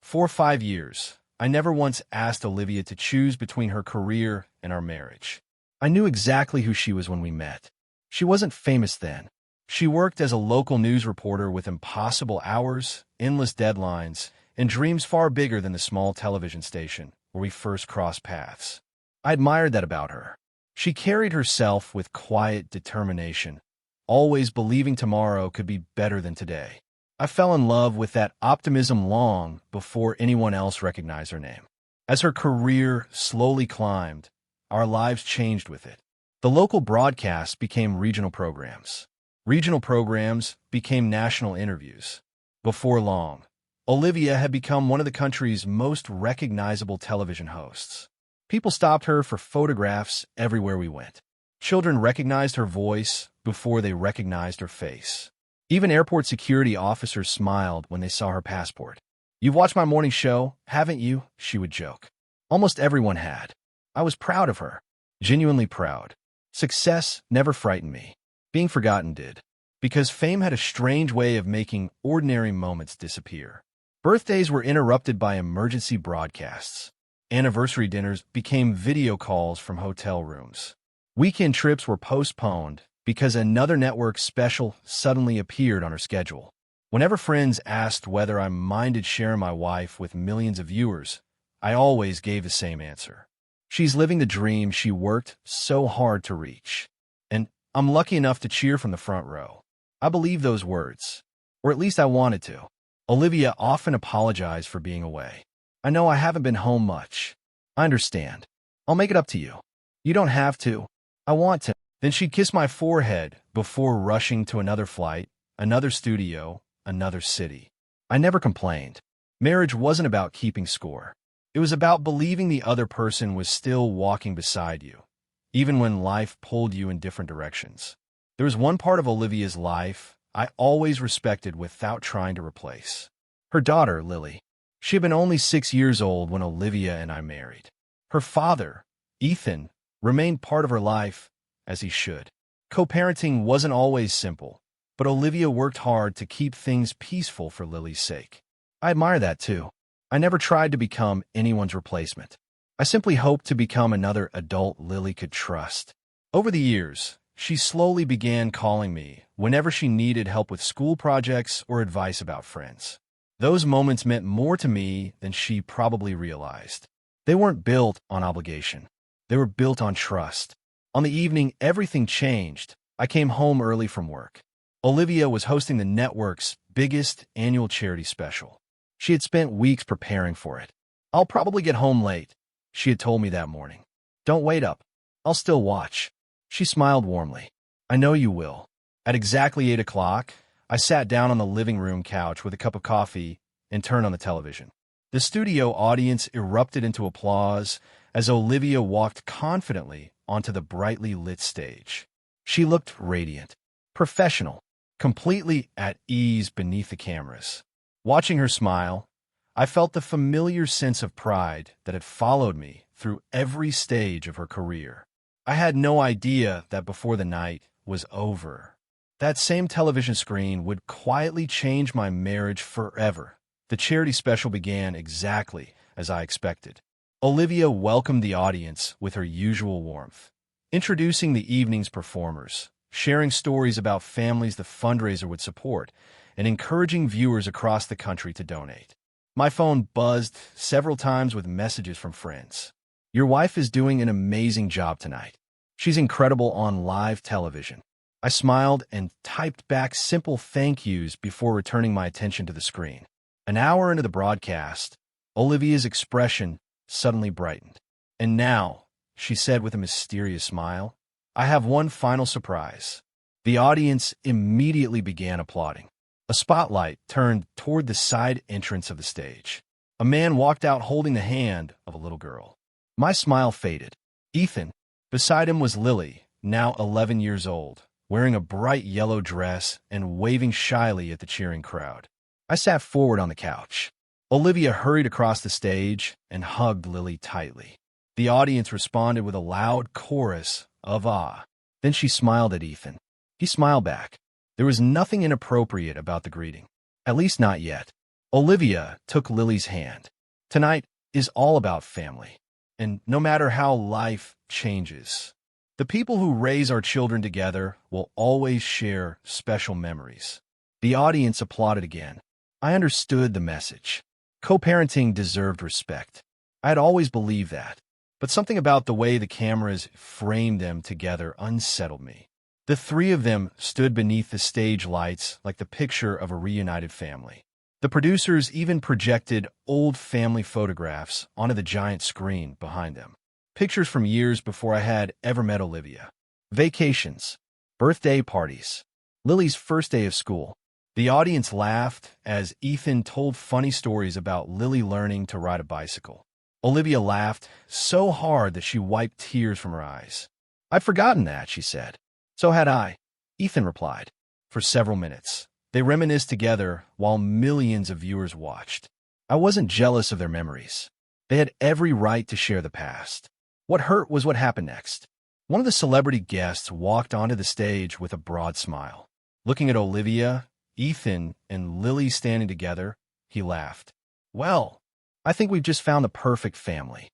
For 5 years, I never once asked Olivia to choose between her career and our marriage. I knew exactly who she was when we met. She wasn't famous then. She worked as a local news reporter with impossible hours, endless deadlines, and dreams far bigger than the small television station where we first crossed paths. I admired that about her. She carried herself with quiet determination, always believing tomorrow could be better than today. I fell in love with that optimism long before anyone else recognized her name. As her career slowly climbed, our lives changed with it. The local broadcasts became regional programs. Regional programs became national interviews. Before long, Olivia had become one of the country's most recognizable television hosts. People stopped her for photographs everywhere we went. Children recognized her voice before they recognized her face. Even airport security officers smiled when they saw her passport. "You've watched my morning show, haven't you?" she would joke. Almost everyone had. I was proud of her. Genuinely proud. Success never frightened me. Being forgotten did. Because fame had a strange way of making ordinary moments disappear. Birthdays were interrupted by emergency broadcasts. Anniversary dinners became video calls from hotel rooms. Weekend trips were postponed because another network special suddenly appeared on her schedule. Whenever friends asked whether I minded sharing my wife with millions of viewers, I always gave the same answer. She's living the dream she worked so hard to reach. And I'm lucky enough to cheer from the front row. I believe those words. Or at least I wanted to. Olivia often apologized for being away. "I know I haven't been home much. I understand. I'll make it up to you." "You don't have to. I want to." Then she'd kiss my forehead before rushing to another flight, another studio, another city. I never complained. Marriage wasn't about keeping score. It was about believing the other person was still walking beside you, even when life pulled you in different directions. There was one part of Olivia's life I always respected without trying to replace. Her daughter, Lily. She had been only 6 years old when Olivia and I married. Her father, Ethan, remained part of her life, as he should. Co-parenting wasn't always simple, but Olivia worked hard to keep things peaceful for Lily's sake. I admire that too. I never tried to become anyone's replacement. I simply hoped to become another adult Lily could trust. Over the years, she slowly began calling me whenever she needed help with school projects or advice about friends. Those moments meant more to me than she probably realized. They weren't built on obligation. They were built on trust. On the evening everything changed, I came home early from work. Olivia was hosting the network's biggest annual charity special. She had spent weeks preparing for it. "I'll probably get home late," she had told me that morning. "Don't wait up. I'll still watch." She smiled warmly. "I know you will." At exactly 8 o'clock, I sat down on the living room couch with a cup of coffee and turned on the television. The studio audience erupted into applause as Olivia walked confidently onto the brightly lit stage. She looked radiant, professional, completely at ease beneath the cameras. Watching her smile, I felt the familiar sense of pride that had followed me through every stage of her career. I had no idea that before the night was over, that same television screen would quietly change my marriage forever. The charity special began exactly as I expected. Olivia welcomed the audience with her usual warmth, introducing the evening's performers, sharing stories about families the fundraiser would support, and encouraging viewers across the country to donate. My phone buzzed several times with messages from friends. "Your wife is doing an amazing job tonight. She's incredible on live television." I smiled and typed back simple thank yous before returning my attention to the screen. An hour into the broadcast, Olivia's expression suddenly brightened. "And now," she said with a mysterious smile, "I have one final surprise." The audience immediately began applauding. A spotlight turned toward the side entrance of the stage. A man walked out holding the hand of a little girl. My smile faded. Ethan. Beside him was Lily, now 11 years old, wearing a bright yellow dress and waving shyly at the cheering crowd. I sat forward on the couch. Olivia hurried across the stage and hugged Lily tightly. The audience responded with a loud chorus of awe. Then she smiled at Ethan. He smiled back. There was nothing inappropriate about the greeting. At least not yet. Olivia took Lily's hand. Tonight is all about family. And no matter how life changes, the people who raise our children together will always share special memories. The audience applauded again. I understood the message. Co-parenting deserved respect. I had always believed that. But something about the way the cameras framed them together unsettled me. The three of them stood beneath the stage lights like the picture of a reunited family. The producers even projected old family photographs onto the giant screen behind them. Pictures from years before I had ever met Olivia. Vacations, birthday parties, Lily's first day of school. The audience laughed as Ethan told funny stories about Lily learning to ride a bicycle. Olivia laughed so hard that she wiped tears from her eyes. I'd forgotten that, she said. So had I, Ethan replied. For several minutes, they reminisced together while millions of viewers watched. I wasn't jealous of their memories. They had every right to share the past. What hurt was what happened next. One of the celebrity guests walked onto the stage with a broad smile. Looking at Olivia, Ethan, and Lily standing together, he laughed. Well, I think we've just found the perfect family.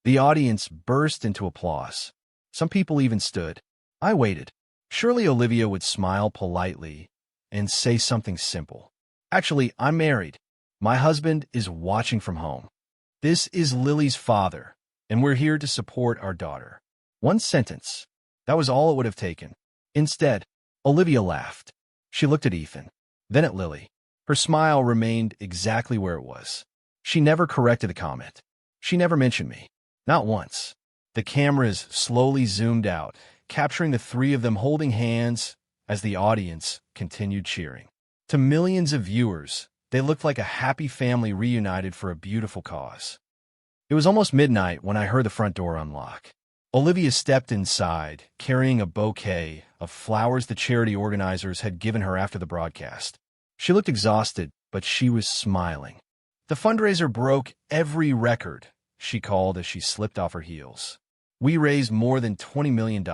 The audience burst into applause. Some people even stood. I waited. Surely Olivia would smile politely and say something simple. Actually, I'm married. My husband is watching from home. This is Lily's father, and we're here to support our daughter. One sentence. That was all it would have taken. Instead, Olivia laughed. She looked at Ethan, then at Lily. Her smile remained exactly where it was. She never corrected the comment. She never mentioned me. Not once. The cameras slowly zoomed out, capturing the three of them holding hands as the audience continued cheering. To millions of viewers, they looked like a happy family reunited for a beautiful cause. It was almost midnight when I heard the front door unlock. Olivia stepped inside, carrying a bouquet of flowers the charity organizers had given her after the broadcast. She looked exhausted, but she was smiling. The fundraiser broke every record, she called as she slipped off her heels. We raised more than $20 million.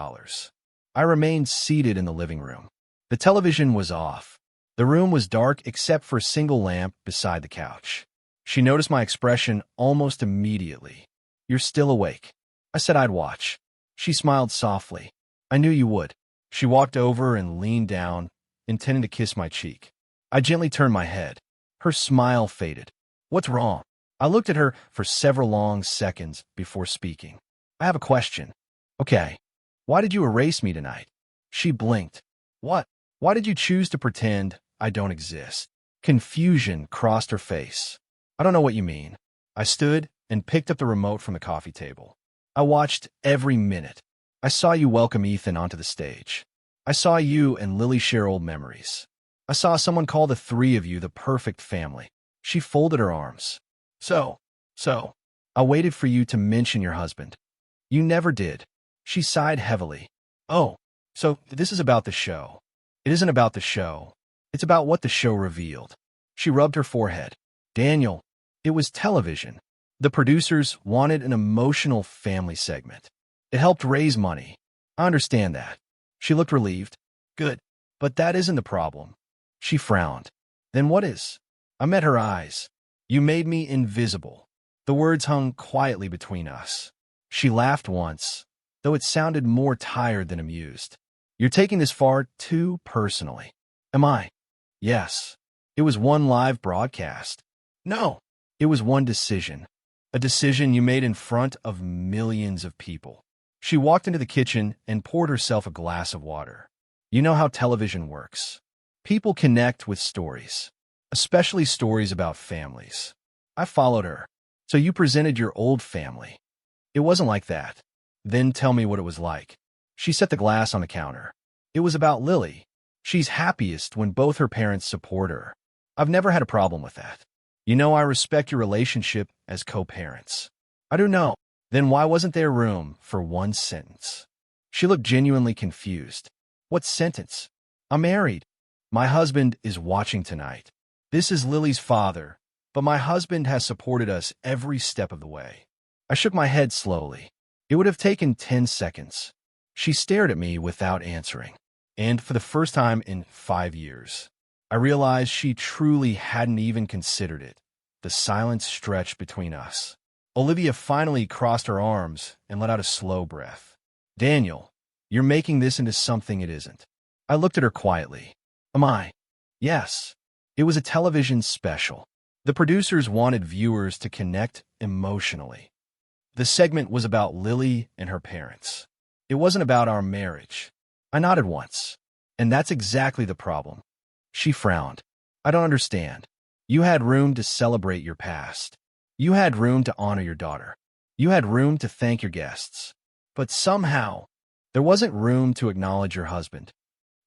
I remained seated in the living room. The television was off. The room was dark except for a single lamp beside the couch. She noticed my expression almost immediately. You're still awake. I said I'd watch. She smiled softly. I knew you would. She walked over and leaned down, intending to kiss my cheek. I gently turned my head. Her smile faded. What's wrong? I looked at her for several long seconds before speaking. I have a question. Okay. Why did you erase me tonight? She blinked. What? Why did you choose to pretend I don't exist? Confusion crossed her face. I don't know what you mean. I stood and picked up the remote from the coffee table. I watched every minute. I saw you welcome Ethan onto the stage. I saw you and Lily share old memories. I saw someone call the three of you the perfect family. She folded her arms. So, I waited for you to mention your husband. You never did. She sighed heavily. Oh, so this is about the show. It isn't about the show. It's about what the show revealed. She rubbed her forehead. Daniel, it was television. The producers wanted an emotional family segment. It helped raise money. I understand that. She looked relieved. Good. But that isn't the problem. She frowned. Then what is? I met her eyes. You made me invisible. The words hung quietly between us. She laughed once, though it sounded more tired than amused. You're taking this far too personally. Am I? Yes. It was one live broadcast. No. It was one decision. A decision you made in front of millions of people. She walked into the kitchen and poured herself a glass of water. You know how television works. People connect with stories, especially stories about families. I followed her. So you presented your old family. It wasn't like that. Then tell me what it was like. She set the glass on the counter. It was about Lily. She's happiest when both her parents support her. I've never had a problem with that. You know I respect your relationship as co-parents. I do know. Then why wasn't there room for one sentence? She looked genuinely confused. What sentence? I'm married. My husband is watching tonight. This is Lily's father, but my husband has supported us every step of the way. I shook my head slowly. It would have taken 10 seconds. She stared at me without answering. And for the first time in 5 years, I realized she truly hadn't even considered it. The silence stretched between us. Olivia finally crossed her arms and let out a slow breath. Daniel, you're making this into something it isn't. I looked at her quietly. Am I? Yes. It was a television special. The producers wanted viewers to connect emotionally. The segment was about Lily and her parents. It wasn't about our marriage. I nodded once. And that's exactly the problem. She frowned. I don't understand. You had room to celebrate your past. You had room to honor your daughter. You had room to thank your guests. But somehow, there wasn't room to acknowledge your husband.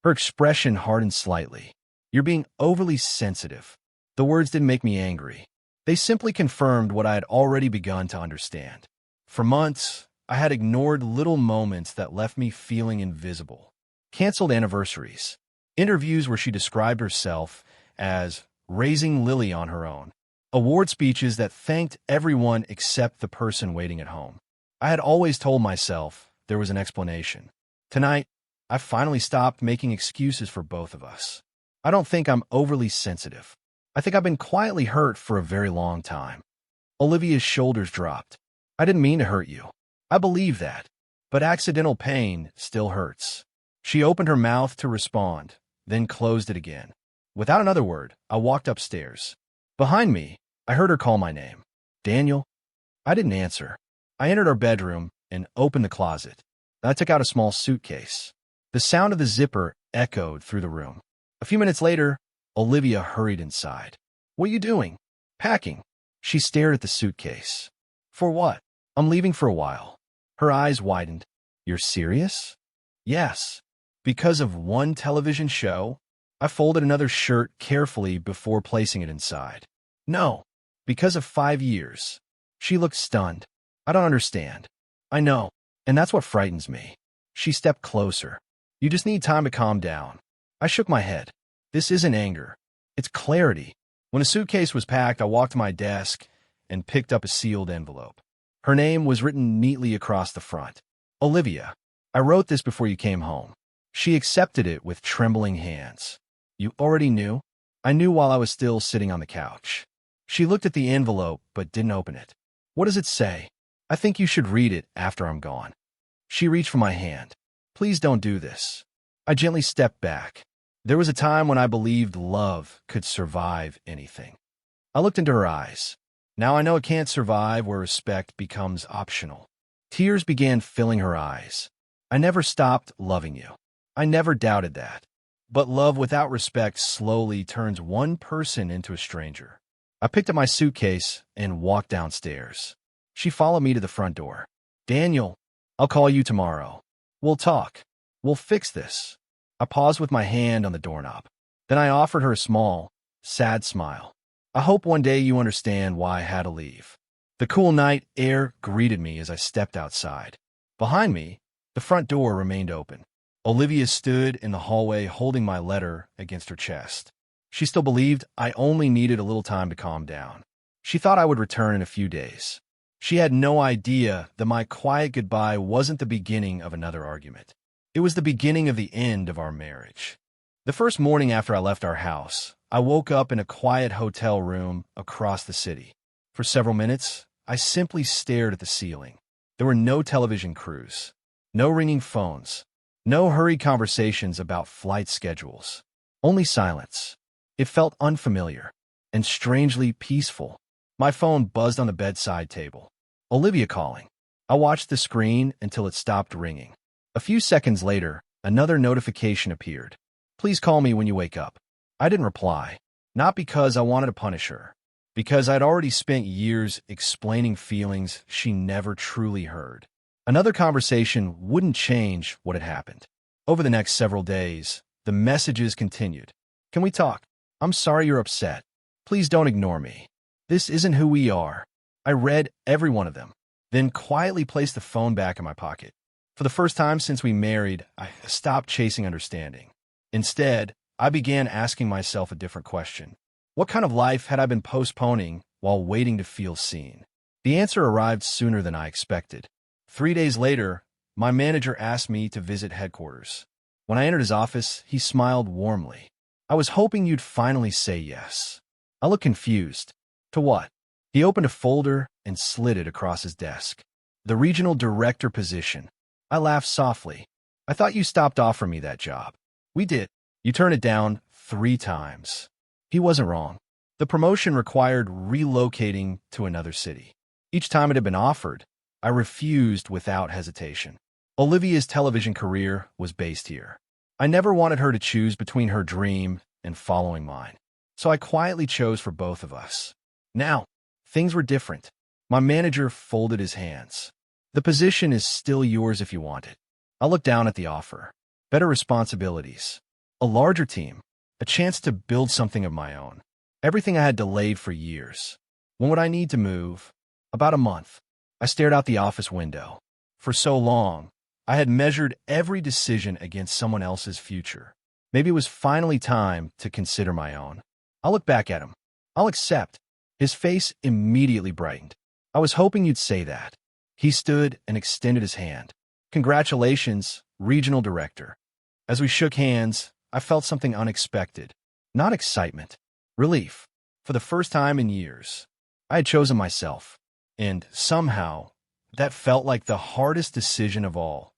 Her expression hardened slightly. You're being overly sensitive. The words didn't make me angry. They simply confirmed what I had already begun to understand. For months, I had ignored little moments that left me feeling invisible. Canceled anniversaries. Interviews where she described herself as raising Lily on her own. Award speeches that thanked everyone except the person waiting at home. I had always told myself there was an explanation. Tonight, I finally stopped making excuses for both of us. I don't think I'm overly sensitive. I think I've been quietly hurt for a very long time. Olivia's shoulders dropped. I didn't mean to hurt you. I believe that. But accidental pain still hurts. She opened her mouth to respond, then closed it again. Without another word, I walked upstairs. Behind me, I heard her call my name. Daniel? I didn't answer. I entered our bedroom and opened the closet. I took out a small suitcase. The sound of the zipper echoed through the room. A few minutes later, Olivia hurried inside. What are you doing? Packing. She stared at the suitcase. For what? I'm leaving for a while. Her eyes widened. You're serious? Yes. Because of one television show? I folded another shirt carefully before placing it inside. No. Because of 5 years. She looked stunned. I don't understand. I know. And that's what frightens me. She stepped closer. You just need time to calm down. I shook my head. This isn't anger. It's clarity. When a suitcase was packed, I walked to my desk and picked up a sealed envelope. Her name was written neatly across the front. Olivia. I wrote this before you came home. She accepted it with trembling hands. You already knew? I knew while I was still sitting on the couch. She looked at the envelope but didn't open it. What does it say? I think you should read it after I'm gone. She reached for my hand. Please don't do this. I gently stepped back. There was a time when I believed love could survive anything. I looked into her eyes. Now I know it can't survive where respect becomes optional. Tears began filling her eyes. I never stopped loving you. I never doubted that. But love without respect slowly turns one person into a stranger. I picked up my suitcase and walked downstairs. She followed me to the front door. Daniel, I'll call you tomorrow. We'll talk. We'll fix this. I paused with my hand on the doorknob. Then I offered her a small, sad smile. I hope one day you understand why I had to leave. The cool night air greeted me as I stepped outside. Behind me, the front door remained open. Olivia stood in the hallway holding my letter against her chest. She still believed I only needed a little time to calm down. She thought I would return in a few days. She had no idea that my quiet goodbye wasn't the beginning of another argument. It was the beginning of the end of our marriage. The first morning after I left our house, I woke up in a quiet hotel room across the city. For several minutes, I simply stared at the ceiling. There were no television crews, no ringing phones, no hurried conversations about flight schedules. Only silence. It felt unfamiliar and strangely peaceful. My phone buzzed on the bedside table. Olivia calling. I watched the screen until it stopped ringing. A few seconds later, another notification appeared. Please call me when you wake up. I didn't reply, not because I wanted to punish her, because I'd already spent years explaining feelings she never truly heard. Another conversation wouldn't change what had happened. Over the next several days, the messages continued. Can we talk? I'm sorry you're upset. Please don't ignore me. This isn't who we are. I read every one of them, then quietly placed the phone back in my pocket. For the first time since we married, I stopped chasing understanding. Instead, I began asking myself a different question. What kind of life had I been postponing while waiting to feel seen? The answer arrived sooner than I expected. 3 days later, my manager asked me to visit headquarters. When I entered his office, he smiled warmly. I was hoping you'd finally say yes. I looked confused. To what? He opened a folder and slid it across his desk. The regional director position. I laughed softly. I thought you stopped offering me that job. We did. You turned it down 3 times. He wasn't wrong. The promotion required relocating to another city. Each time it had been offered, I refused without hesitation. Olivia's television career was based here. I never wanted her to choose between her dream and following mine, so I quietly chose for both of us. Now, things were different. My manager folded his hands. The position is still yours if you want it. I looked down at the offer. Better responsibilities. A larger team. A chance to build something of my own. Everything I had delayed for years. When would I need to move? About a month. I stared out the office window. For so long, I had measured every decision against someone else's future. Maybe it was finally time to consider my own. I'll look back at him. I'll accept. His face immediately brightened. I was hoping you'd say that. He stood and extended his hand. Congratulations, Regional Director. As we shook hands, I felt something unexpected. Not excitement. Relief. For the first time in years, I had chosen myself. And somehow, that felt like the hardest decision of all.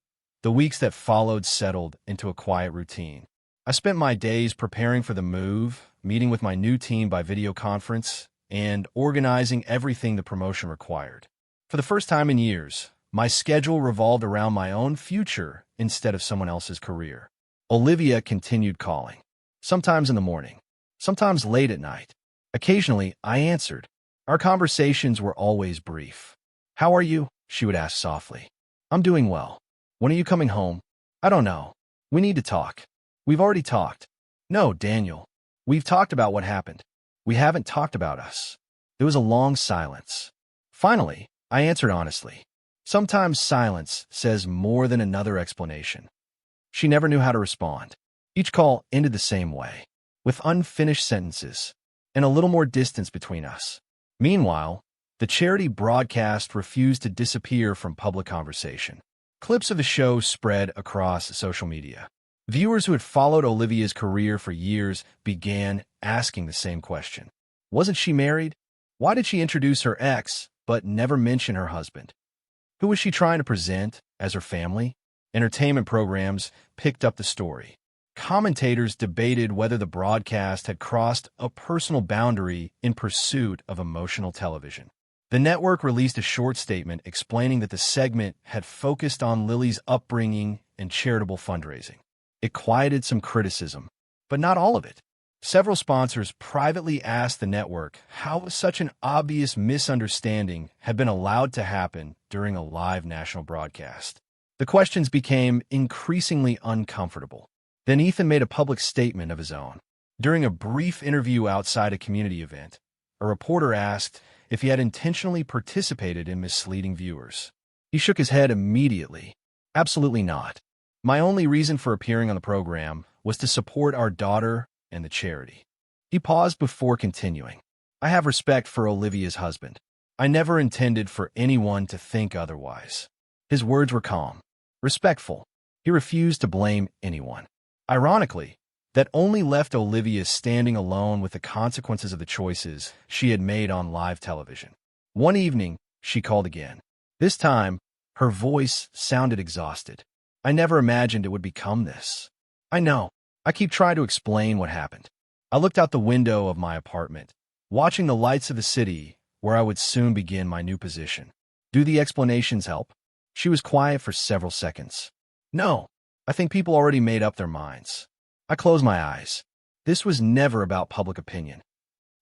The weeks that followed settled into a quiet routine. I spent my days preparing for the move, meeting with my new team by video conference, and organizing everything the promotion required. For the first time in years, my schedule revolved around my own future instead of someone else's career. Olivia continued calling. Sometimes in the morning, sometimes late at night. Occasionally, I answered. Our conversations were always brief. How are you? She would ask softly. I'm doing well. When are you coming home? I don't know. We need to talk. We've already talked. No, Daniel. We've talked about what happened. We haven't talked about us. There was a long silence. Finally, I answered honestly. Sometimes silence says more than another explanation. She never knew how to respond. Each call ended the same way, with unfinished sentences and a little more distance between us. Meanwhile, the charity broadcast refused to disappear from public conversation. Clips of the show spread across social media. Viewers who had followed Olivia's career for years began asking the same question. Wasn't she married? Why did she introduce her ex, but never mention her husband? Who was she trying to present as her family? Entertainment programs picked up the story. Commentators debated whether the broadcast had crossed a personal boundary in pursuit of emotional television. The network released a short statement explaining that the segment had focused on Lily's upbringing and charitable fundraising. It quieted some criticism, but not all of it. Several sponsors privately asked the network how such an obvious misunderstanding had been allowed to happen during a live national broadcast. The questions became increasingly uncomfortable. Then Ethan made a public statement of his own. During a brief interview outside a community event, a reporter asked if he had intentionally participated in misleading viewers. He shook his head immediately. Absolutely not. My only reason for appearing on the program was to support our daughter and the charity. He paused before continuing. I have respect for Olivia's husband. I never intended for anyone to think otherwise. His words were calm, respectful. He refused to blame anyone. Ironically, that only left Olivia standing alone with the consequences of the choices she had made on live television. One evening, she called again. This time, her voice sounded exhausted. I never imagined it would become this. I know. I keep trying to explain what happened. I looked out the window of my apartment, watching the lights of the city where I would soon begin my new position. Do the explanations help? She was quiet for several seconds. No, I think people already made up their minds. I closed my eyes. This was never about public opinion.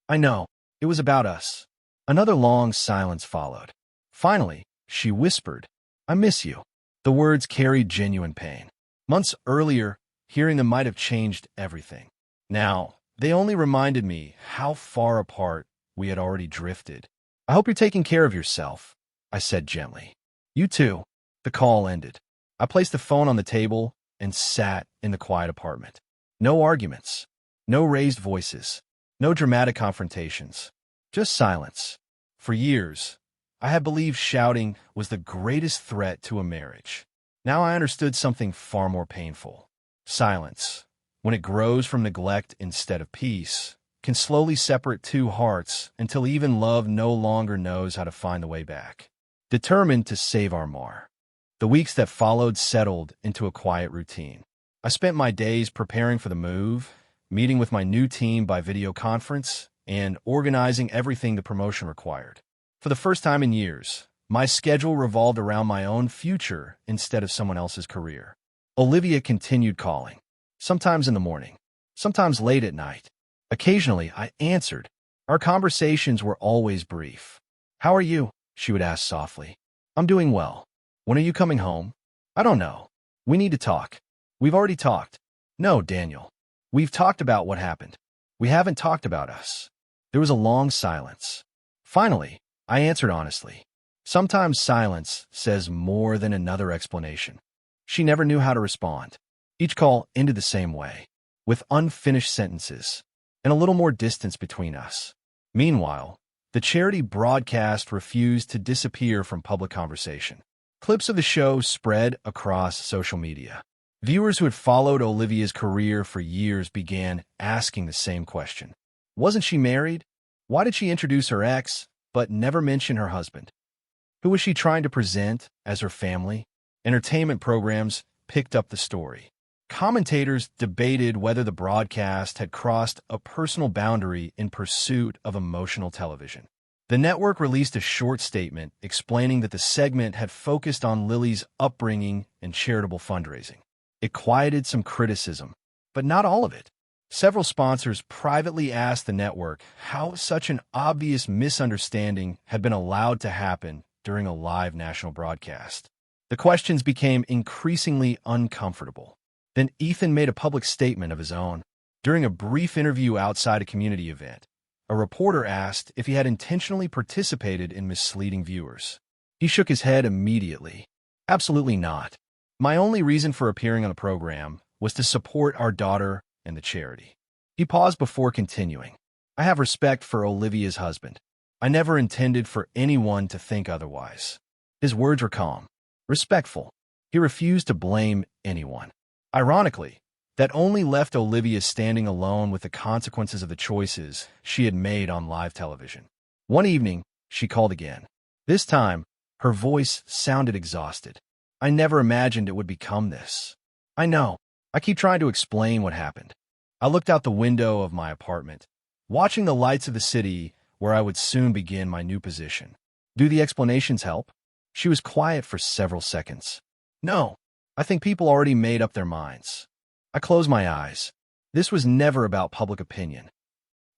I know. It was about us. Another long silence followed. Finally, she whispered, I miss you. The words carried genuine pain. Months earlier, hearing them might have changed everything. Now, they only reminded me how far apart we had already drifted. I hope you're taking care of yourself, I said gently. You too. The call ended. I placed the phone on the table and sat in the quiet apartment. No arguments, no raised voices, no dramatic confrontations, just silence. For years, I had believed shouting was the greatest threat to a marriage. Now I understood something far more painful. Silence when it grows from neglect instead of peace, can slowly separate two hearts until even love no longer knows how to find the way back. Determined to save our Mar, the weeks that followed settled into a quiet routine. I spent my days preparing for the move, meeting with my new team by video conference, and organizing everything the promotion required. For the first time in years, my schedule revolved around my own future instead of someone else's career. Olivia continued calling, sometimes in the morning, sometimes late at night. Occasionally, I answered. Our conversations were always brief. "How are you?" she would ask softly. "I'm doing well. When are you coming home?" "I don't know. We need to talk." "We've already talked." "No, Daniel. We've talked about what happened. We haven't talked about us." There was a long silence. Finally, I answered honestly. Sometimes silence says more than another explanation. She never knew how to respond. Each call ended the same way, with unfinished sentences and a little more distance between us. Meanwhile, the charity broadcast refused to disappear from public conversation. Clips of the show spread across social media. Viewers who had followed Olivia's career for years began asking the same question. Wasn't she married? Why did she introduce her ex, but never mention her husband? Who was she trying to present as her family? Entertainment programs picked up the story. Commentators debated whether the broadcast had crossed a personal boundary in pursuit of emotional television. The network released a short statement explaining that the segment had focused on Lily's upbringing and charitable fundraising. It quieted some criticism, but not all of it. Several sponsors privately asked the network how such an obvious misunderstanding had been allowed to happen during a live national broadcast. The questions became increasingly uncomfortable. Then Ethan made a public statement of his own. During a brief interview outside a community event, a reporter asked if he had intentionally participated in misleading viewers. He shook his head immediately. "Absolutely not. My only reason for appearing on the program was to support our daughter and the charity." He paused before continuing. "I have respect for Olivia's husband. I never intended for anyone to think otherwise." His words were calm, respectful. He refused to blame anyone. Ironically, that only left Olivia standing alone with the consequences of the choices she had made on live television. One evening, she called again. This time, her voice sounded exhausted. "I never imagined it would become this. I know. I keep trying to explain what happened." I looked out the window of my apartment, watching the lights of the city where I would soon begin my new position. "Do the explanations help?" She was quiet for several seconds. "No. I think people already made up their minds." I closed my eyes. This was never about public opinion.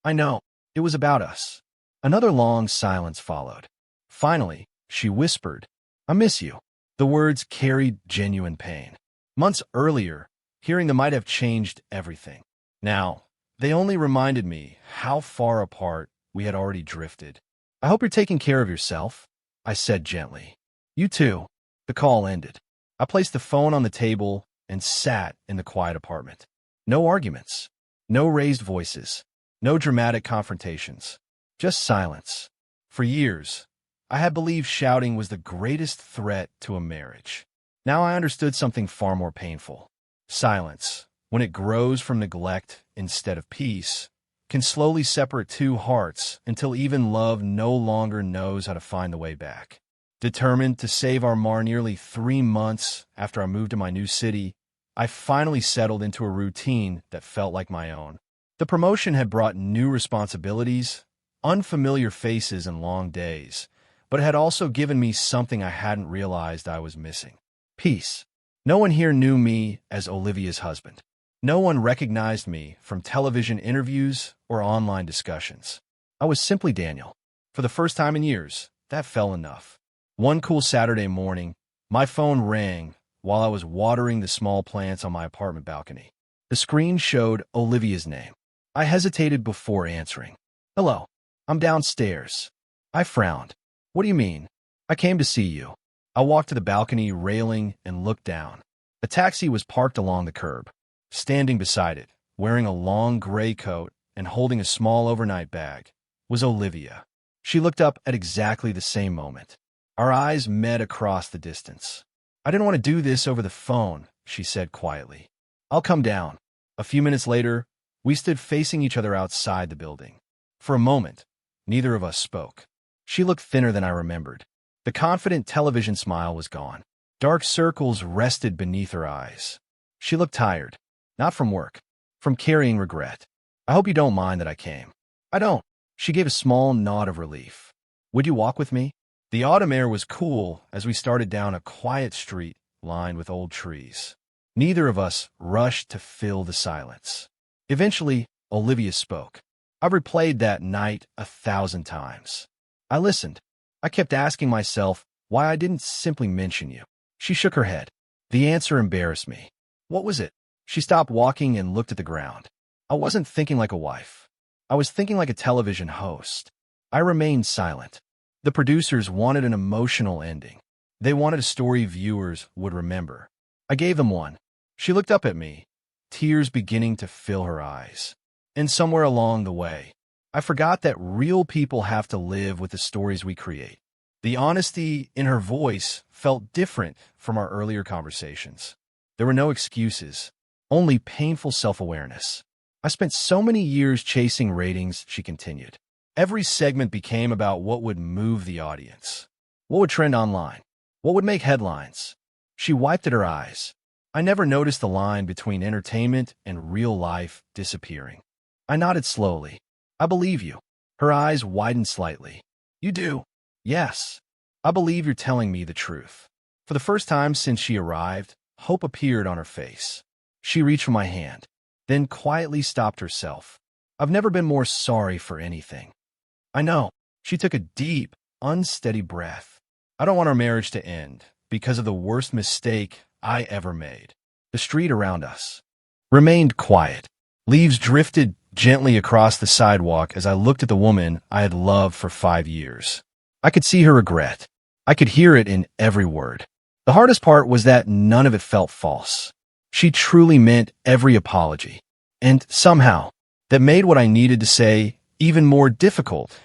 "I know. It was about us." Another long silence followed. Finally, she whispered, "I miss you." The words carried genuine pain. Months earlier, hearing them might have changed everything. Now, they only reminded me how far apart we had already drifted. "I hope you're taking care of yourself," I said gently. "You too." The call ended. I placed the phone on the table and sat in the quiet apartment. No arguments, no raised voices, no dramatic confrontations, just silence. For years, I had believed shouting was the greatest threat to a marriage. Now I understood something far more painful. Silence, when it grows from neglect instead of peace, can slowly separate two hearts until even love no longer knows how to find the way back. Determined to save our Mar nearly 3 months after I moved to my new city, I finally settled into a routine that felt like my own. The promotion had brought new responsibilities, unfamiliar faces and long days, but it had also given me something I hadn't realized I was missing. Peace. No one here knew me as Olivia's husband. No one recognized me from television interviews or online discussions. I was simply Daniel. For the first time in years, that felt enough. One cool Saturday morning, my phone rang while I was watering the small plants on my apartment balcony. The screen showed Olivia's name. I hesitated before answering. "Hello, I'm downstairs." I frowned. "What do you mean?" "I came to see you." I walked to the balcony railing and looked down. A taxi was parked along the curb. Standing beside it, wearing a long gray coat and holding a small overnight bag, was Olivia. She looked up at exactly the same moment. Our eyes met across the distance. "I didn't want to do this over the phone," she said quietly. "I'll come down." A few minutes later, we stood facing each other outside the building. For a moment, neither of us spoke. She looked thinner than I remembered. The confident television smile was gone. Dark circles rested beneath her eyes. She looked tired, not from work, from carrying regret. I hope you don't mind that I came. I don't. She gave a small nod of relief. Would you walk with me? The autumn air was cool as we started down a quiet street lined with old trees. Neither of us rushed to fill the silence. Eventually, Olivia spoke. I've replayed that night 1,000 times. I listened. I kept asking myself why I didn't simply mention you. She shook her head. The answer embarrassed me. What was it? She stopped walking and looked at the ground. I wasn't thinking like a wife. I was thinking like a television host. I remained silent. The producers wanted an emotional ending. They wanted a story viewers would remember. I gave them one. She looked up at me, tears beginning to fill her eyes. And somewhere along the way, I forgot that real people have to live with the stories we create. The honesty in her voice felt different from our earlier conversations. There were no excuses, only painful self-awareness. I spent so many years chasing ratings, she continued. Every segment became about what would move the audience. What would trend online? What would make headlines? She wiped at her eyes. I never noticed the line between entertainment and real life disappearing. I nodded slowly. I believe you. Her eyes widened slightly. You do? Yes. I believe you're telling me the truth. For the first time since she arrived, hope appeared on her face. She reached for my hand, then quietly stopped herself. I've never been more sorry for anything. I know. She took a deep, unsteady breath. I don't want our marriage to end because of the worst mistake I ever made. The street around us remained quiet. Leaves drifted gently across the sidewalk as I looked at the woman I had loved for 5 years. I could see her regret. I could hear it in every word. The hardest part was that none of it felt false. She truly meant every apology. And somehow, that made what I needed to say even more difficult.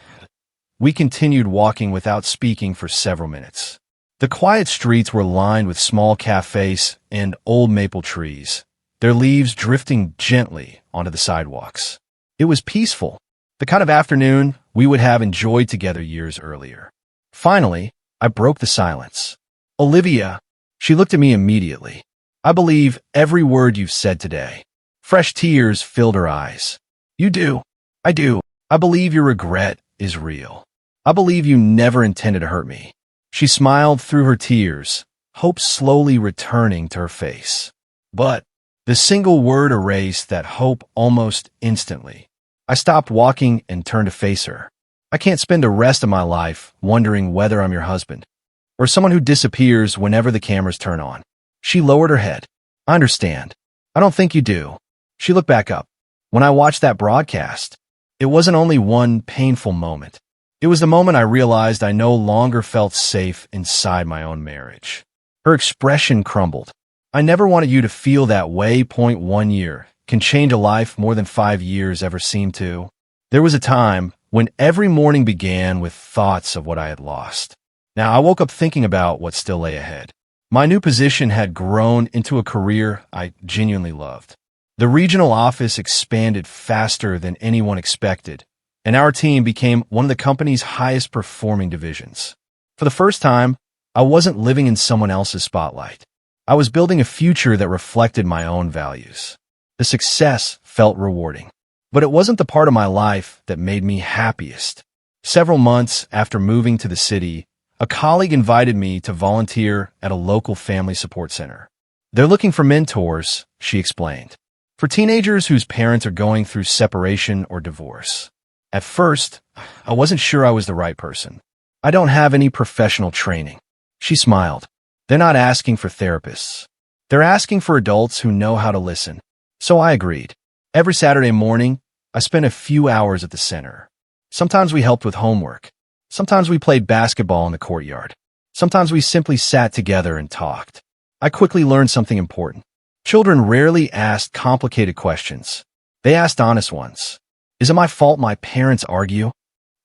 We continued walking without speaking for several minutes. The quiet streets were lined with small cafes and old maple trees, their leaves drifting gently onto the sidewalks. It was peaceful, the kind of afternoon we would have enjoyed together years earlier. Finally, I broke the silence. Olivia, she looked at me immediately. I believe every word you've said today. Fresh tears filled her eyes. You do. I do. I believe your regret is real. I believe you never intended to hurt me. She smiled through her tears, hope slowly returning to her face. But the single word erased that hope almost instantly. I stopped walking and turned to face her. I can't spend the rest of my life wondering whether I'm your husband or someone who disappears whenever the cameras turn on. She lowered her head. I understand. I don't think you do. She looked back up. When I watched that broadcast, it wasn't only one painful moment. It was the moment I realized I no longer felt safe inside my own marriage. Her expression crumbled. I never wanted you to feel that way. 1 year can change a life more than 5 years ever seemed to. There was a time when every morning began with thoughts of what I had lost. Now I woke up thinking about what still lay ahead. My new position had grown into a career I genuinely loved. The regional office expanded faster than anyone expected, and our team became one of the company's highest performing divisions. For the first time, I wasn't living in someone else's spotlight. I was building a future that reflected my own values. The success felt rewarding, but it wasn't the part of my life that made me happiest. Several months after moving to the city, a colleague invited me to volunteer at a local family support center. They're looking for mentors, she explained, for teenagers whose parents are going through separation or divorce. At first, I wasn't sure I was the right person. I don't have any professional training. She smiled. They're not asking for therapists. They're asking for adults who know how to listen. So I agreed. Every Saturday morning, I spent a few hours at the center. Sometimes we helped with homework. Sometimes we played basketball in the courtyard. Sometimes we simply sat together and talked. I quickly learned something important. Children rarely asked complicated questions. They asked honest ones. Is it my fault my parents argue?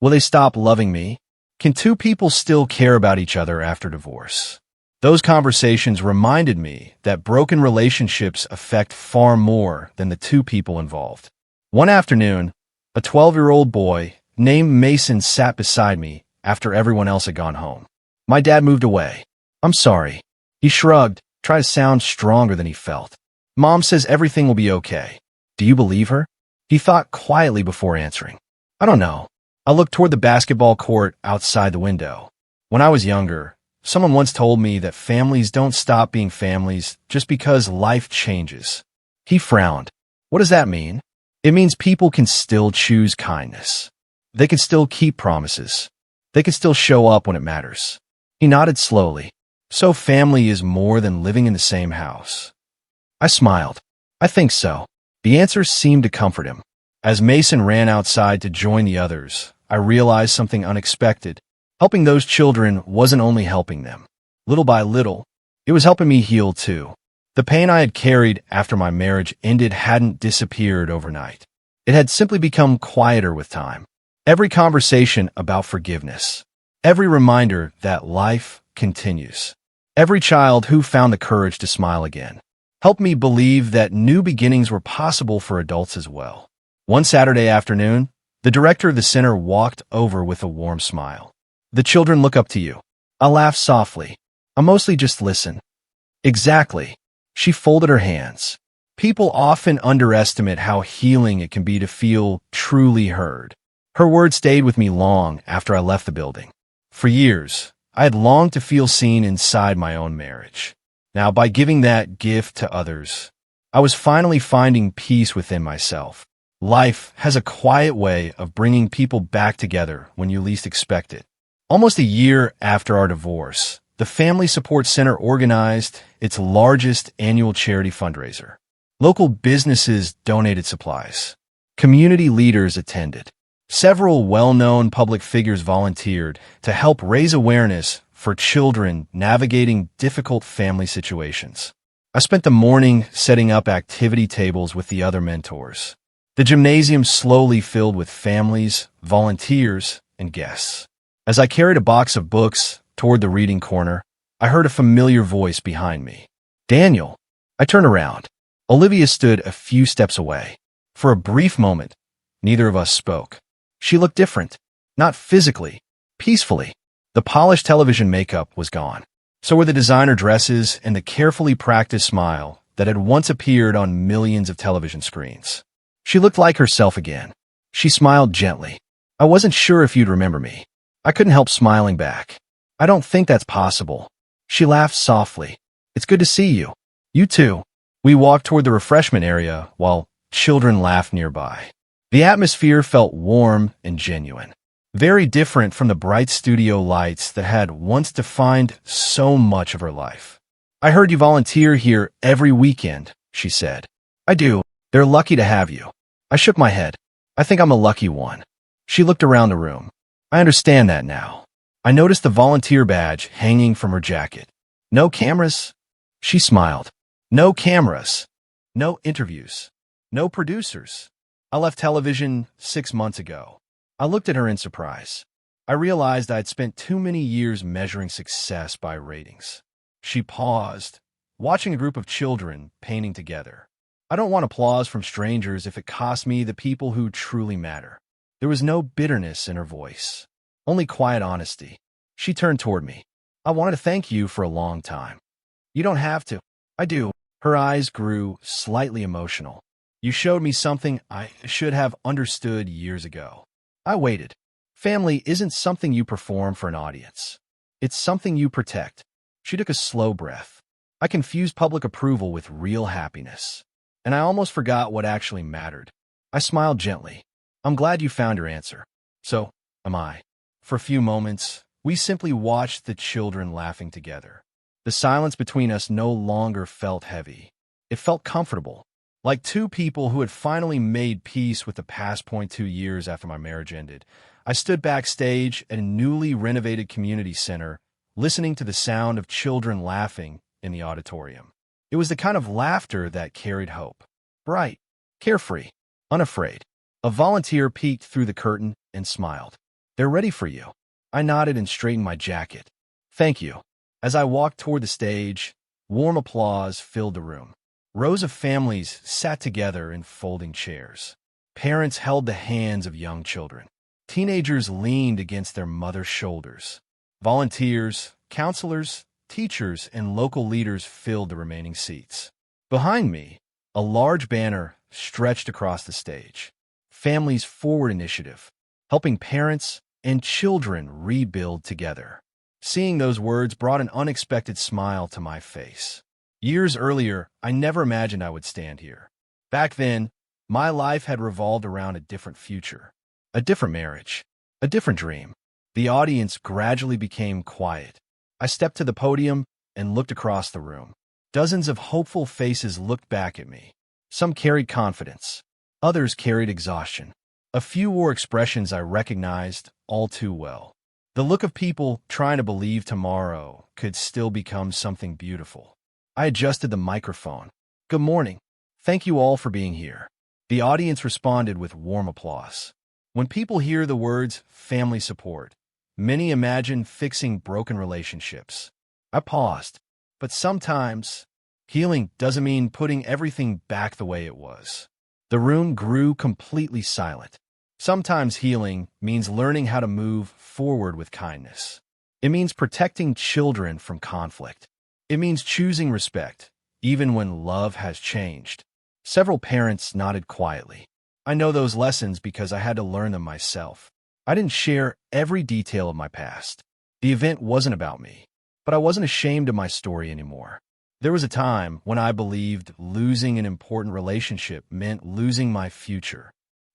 Will they stop loving me? Can two people still care about each other after divorce? Those conversations reminded me that broken relationships affect far more than the two people involved. One afternoon, a 12-year-old boy named Mason sat beside me after everyone else had gone home. My dad moved away. I'm sorry. He shrugged, tried to sound stronger than he felt. Mom says everything will be okay. Do you believe her? He thought quietly before answering. I don't know. I looked toward the basketball court outside the window. When I was younger, someone once told me that families don't stop being families just because life changes. He frowned. What does that mean? It means people can still choose kindness. They can still keep promises. They can still show up when it matters. He nodded slowly. So family is more than living in the same house. I smiled. I think so. The answer seemed to comfort him. As Mason ran outside to join the others, I realized something unexpected. Helping those children wasn't only helping them. Little by little, it was helping me heal too. The pain I had carried after my marriage ended hadn't disappeared overnight. It had simply become quieter with time. Every conversation about forgiveness. Every reminder that life continues. Every child who found the courage to smile again helped me believe that new beginnings were possible for adults as well. One Saturday afternoon, the director of the center walked over with a warm smile. The children look up to you. I laughed softly. I mostly just listen. Exactly. She folded her hands. People often underestimate how healing it can be to feel truly heard. Her words stayed with me long after I left the building. For years, I had longed to feel seen inside my own marriage. Now, by giving that gift to others, I was finally finding peace within myself. Life has a quiet way of bringing people back together when you least expect it. Almost a year after our divorce, the Family Support Center organized its largest annual charity fundraiser. Local businesses donated supplies. Community leaders attended. Several well-known public figures volunteered to help raise awareness for children navigating difficult family situations. I spent the morning setting up activity tables with the other mentors. The gymnasium slowly filled with families, volunteers, and guests. As I carried a box of books toward the reading corner, I heard a familiar voice behind me. Daniel. I turned around. Olivia stood a few steps away. For a brief moment, neither of us spoke. She looked different. Not physically, peacefully. The polished television makeup was gone. So were the designer dresses and the carefully practiced smile that had once appeared on millions of television screens. She looked like herself again. She smiled gently. I wasn't sure if you'd remember me. I couldn't help smiling back. I don't think that's possible. She laughed softly. It's good to see you. You too. We walked toward the refreshment area while children laughed nearby. The atmosphere felt warm and genuine. Very different from the bright studio lights that had once defined so much of her life. I heard you volunteer here every weekend, she said. I do. They're lucky to have you. I shook my head. I think I'm a lucky one. She looked around the room. I understand that now. I noticed the volunteer badge hanging from her jacket. No cameras? She smiled. No cameras. No interviews. No producers. I left television 6 months ago. I looked at her in surprise. I realized I'd spent too many years measuring success by ratings. She paused, watching a group of children painting together. I don't want applause from strangers if it costs me the people who truly matter. There was no bitterness in her voice, only quiet honesty. She turned toward me. I wanted to thank you for a long time. You don't have to. I do. Her eyes grew slightly emotional. You showed me something I should have understood years ago. I waited. Family isn't something you perform for an audience. It's something you protect. She took a slow breath. I confused public approval with real happiness, and I almost forgot what actually mattered. I smiled gently. I'm glad you found your answer. So am I. For a few moments, we simply watched the children laughing together. The silence between us no longer felt heavy. It felt comfortable, like two people who had finally made peace with the past 2 years after my marriage ended. I stood backstage at a newly renovated community center, listening to the sound of children laughing in the auditorium. It was the kind of laughter that carried hope. Bright, carefree, unafraid. A volunteer peeked through the curtain and smiled. They're ready for you. I nodded and straightened my jacket. Thank you. As I walked toward the stage, warm applause filled the room. Rows of families sat together in folding chairs. Parents held the hands of young children. Teenagers leaned against their mothers' shoulders. Volunteers, counselors, teachers, and local leaders filled the remaining seats. Behind me, a large banner stretched across the stage. Families Forward Initiative, helping parents and children rebuild together. Seeing those words brought an unexpected smile to my face. Years earlier, I never imagined I would stand here. Back then, my life had revolved around a different future, a different marriage, a different dream. The audience gradually became quiet. I stepped to the podium and looked across the room. Dozens of hopeful faces looked back at me. Some carried confidence. Others carried exhaustion. A few wore expressions I recognized all too well. The look of people trying to believe tomorrow could still become something beautiful. I adjusted the microphone. Good morning. Thank you all for being here. The audience responded with warm applause. When people hear the words family support, many imagine fixing broken relationships. I paused, but sometimes healing doesn't mean putting everything back the way it was. The room grew completely silent. Sometimes healing means learning how to move forward with kindness. It means protecting children from conflict. It means choosing respect, even when love has changed. Several parents nodded quietly. I know those lessons because I had to learn them myself. I didn't share every detail of my past. The event wasn't about me, but I wasn't ashamed of my story anymore. There was a time when I believed losing an important relationship meant losing my future.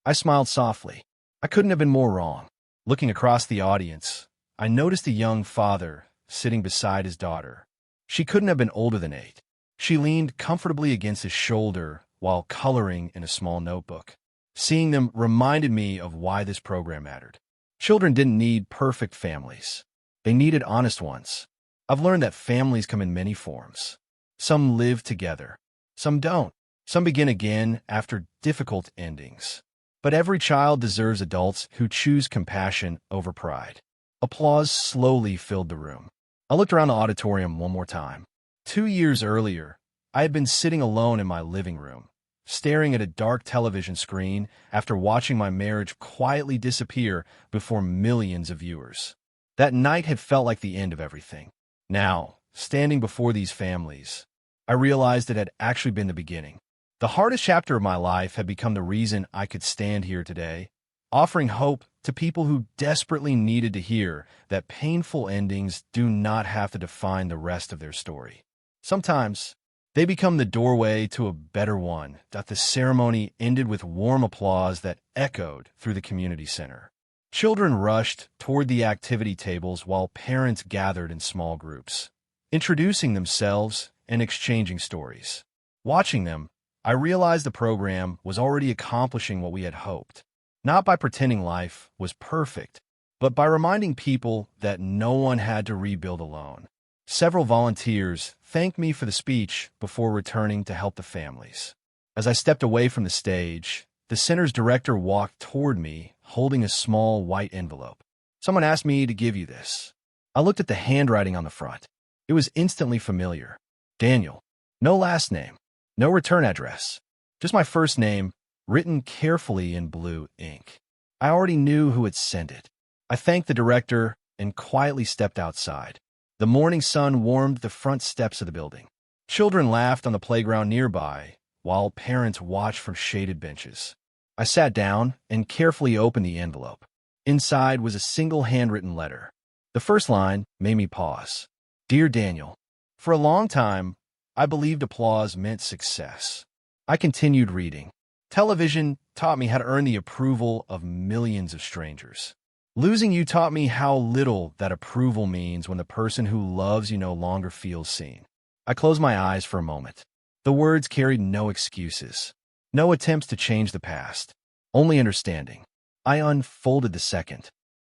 I smiled softly. I couldn't have been more wrong. Looking across the audience, I noticed a young father sitting beside his daughter. She couldn't have been older than 8. She leaned comfortably against his shoulder while coloring in a small notebook. Seeing them reminded me of why this program mattered. Children didn't need perfect families. They needed honest ones. I've learned that families come in many forms. Some live together. Some don't. Some begin again after difficult endings. But every child deserves adults who choose compassion over pride. Applause slowly filled the room. I looked around the auditorium one more time. 2 years earlier, I had been sitting alone in my living room, staring at a dark television screen after watching my marriage quietly disappear before millions of viewers. That night had felt like the end of everything. Now, standing before these families, I realized it had actually been the beginning. The hardest chapter of my life had become the reason I could stand here today, offering hope to people who desperately needed to hear that painful endings do not have to define the rest of their story. Sometimes, they become the doorway to a better one. The ceremony ended with warm applause that echoed through the community center. Children rushed toward the activity tables while parents gathered in small groups, introducing themselves and exchanging stories. Watching them, I realized the program was already accomplishing what we had hoped, not by pretending life was perfect, but by reminding people that no one had to rebuild alone. Several volunteers thanked me for the speech before returning to help the families. As I stepped away from the stage, the center's director walked toward me, holding a small white envelope. Someone asked me to give you this. I looked at the handwriting on the front. It was instantly familiar. Daniel. No last name. No return address. Just my first name, written carefully in blue ink. I already knew who had sent it. I thanked the director and quietly stepped outside. The morning sun warmed the front steps of the building. Children laughed on the playground nearby, while parents watched from shaded benches. I sat down and carefully opened the envelope. Inside was a single handwritten letter. The first line made me pause. Dear Daniel, for a long time, I believed applause meant success. I continued reading. Television taught me how to earn the approval of millions of strangers. Losing you taught me how little that approval means when the person who loves you no longer feels seen. I closed my eyes for a moment. The words carried no excuses, no attempts to change the past, only understanding. I unfolded the second.